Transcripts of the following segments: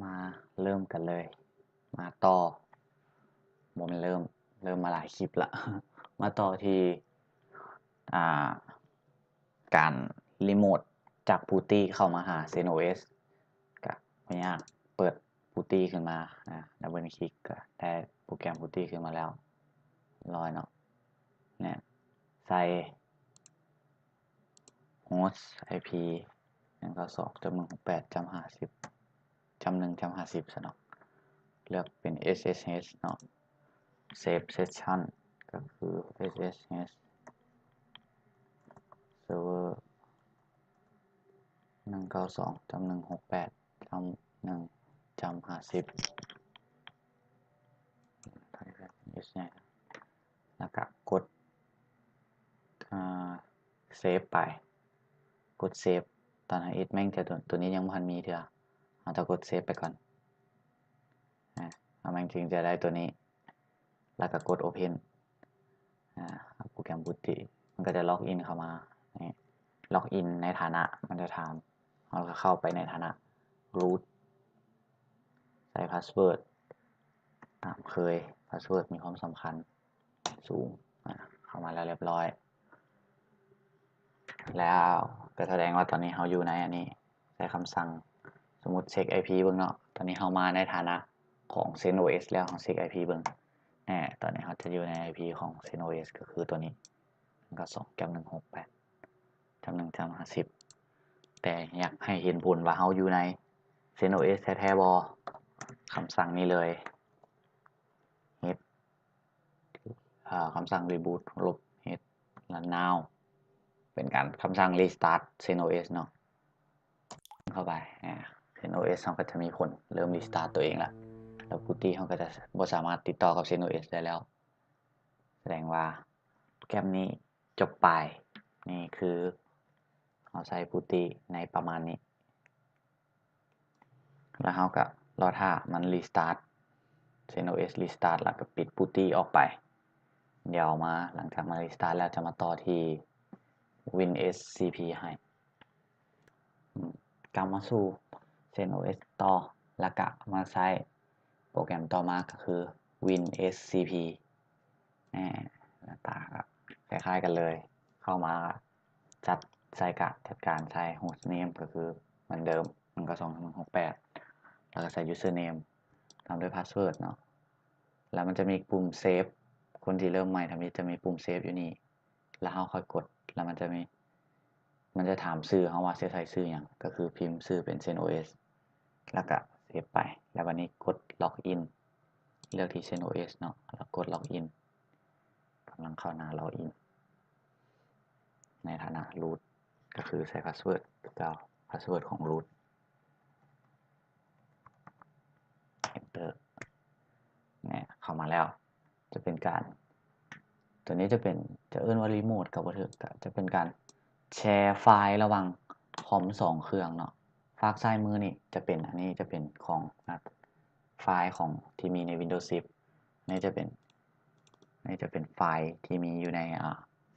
มาเริ่มกันเลย มาต่อผมเริ่มมาหลายคลิปละ มาต่อที่อ่าการรีโมทจากพูตี้เข้ามาหา ZenOS ก็ไม่ยากเปิดพูตี้ขึ้นมาดับเบิลคลิกก็ได้โปรแกรมพูตี้ขึ้นมาแล้วรอยเนาะเนี่ยใส่ host IP 192.168.50.1.50ซะเนาะเลือกเป็น SSH เนาะ Save Session ก็คือ SSH Server 192.168.1.50แล้วก็กดเซฟไปกดเซฟตอนนี้แม่งจะตัวนี้ยังไม่ทันมีเถอะเราจะกดเซฟไปก่อนแม่งถึงจะได้ตัวนี้แล้วก็กด Open โปรแกรม Putty มันก็จะล็อกอินเข้ามาล็อกอินในฐานะมันจะถามเราก็เข้าไปในฐานะ root ใส่พาสเวิร์ดตามเคยพาสเวิร์ดมีความสำคัญสูงเข้ามาแล้วเรียบร้อยแล้วก็แสดงว่าตอนนี้เราอยู่ในอันนี้ใช้คำสั่งสมมติเช็ค IP เบิ่งเนาะตอนนี้เรามาในฐานะของ ZenOS แล้วของเช็ค IP เบิ่งตอนนี้เราจะอยู่ใน IP ของ ZenOS ก็คือตัวนี้ก็2.168.1.50แต่อยากให้เห็นผลว่าเราอยู่ใน ZenOS แท้ๆบ่คำสั่งนี้เลย head คำสั่ง reboot ลบ head run now เป็นการคำสั่ง restart ZenOS เนาะเข้าไปZenOS เขาก็จะมีผลเริ่ม restart ตัวเองแล้วพูตี้เขาก็จะบ่สามารถติดต่อกับ ZenOS ได้แล้วแสดงว่าโปรแกรมนี้จบไปนี่คือเราใช้พูตี้ในประมาณนี้แล้วเขาก็รอถ้ามัน restart ZenOS restart แล้วก็ปิดพูตี้ออกไปเดี๋ยวมาหลังจากมา restart แล้วจะมาต่อที่ WinSCP ให้กลับมาสู่ ZenOS ต่อแล้วก็มาใช้โปรแกรมต่อมาก็คือ WinSCP หน้าตาคล้ายๆกันเลยเข้ามาจัดการใช้ hostname ก็คือเหมือนเดิมมันก็2.168แล้วก็ใส่ username ตามด้วย password เนาะแล้วมันจะมีปุ่ม save คนที่เริ่มใหม่จะมีปุ่ม save อยู่นี่แล้วเราค่อยกดแล้วมันจะถามชื่อเขาว่าจะใส่ชื่ออย่างก็คือพิมพ์ชื่อเป็น ZenOS แล้วก็เซฟไปแล้ววันนี้กด login เลือกที่ ZenOS เนาะแล้วกด login กำลังเข้าหน้า login ในฐานะ root ก็คือใส่ password เก่า password ของ root enter เนี่ยเข้ามาแล้วจะเป็นการตัวนี้จะเอื้อนว่ารีโมทกับว่าเถอะจะเป็นการแชร์ไฟล์ระหว่างคอม2เครื่องเนาะฝากซ้ายมือนี่จะเป็นอันนี้จะเป็นของไฟล์ของที่มีใน Windows 10นี่จะเป็นไฟล์ที่มีอยู่ใน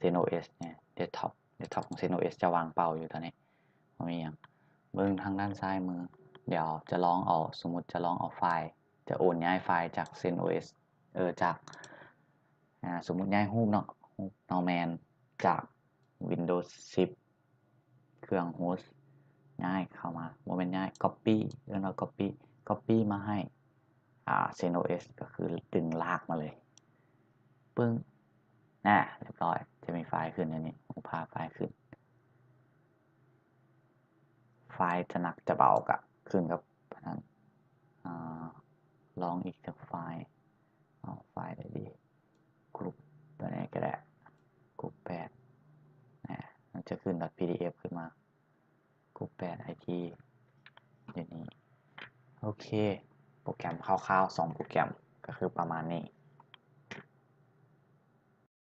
ZenOS เนี่ย desktop ของ ZenOS จะวางเปล่าอยู่ตอนนี้ไม่มีอย่างเบื้องทางด้านซ้ายมือเดี๋ยวจะลองเอาสมมติจะลองเอาไฟล์จะโอนย้ายไฟล์จาก ZenOS จากสมมุติย้ายรูปเนาะรูป Norman จาก Windows 10 เครื่องโฮสต์ย้ายเข้ามาโมเมนต์ย้าย Copy เรียกว่า Copy มาให้ZenOS ก็คือดึงลากมาเลยปึ้งเรียบร้อยจะมีไฟล์ขึ้นอันนี้ผมพาไฟล์ขึ้นไฟล์จะหนักจะเบากับขึ้นกับนั้นลองอีกสักไฟล์เอาไฟล์ได้ดีกรุ๊ปตัวนี้ก็ได้กรุ๊ป8มันจะขึ้น .pdf ขึ้นมากรุ๊ป8 IT อย่างนี้โอเคโปรแกรมคร่าวๆ2โปรแกรมก็คือประมาณนี้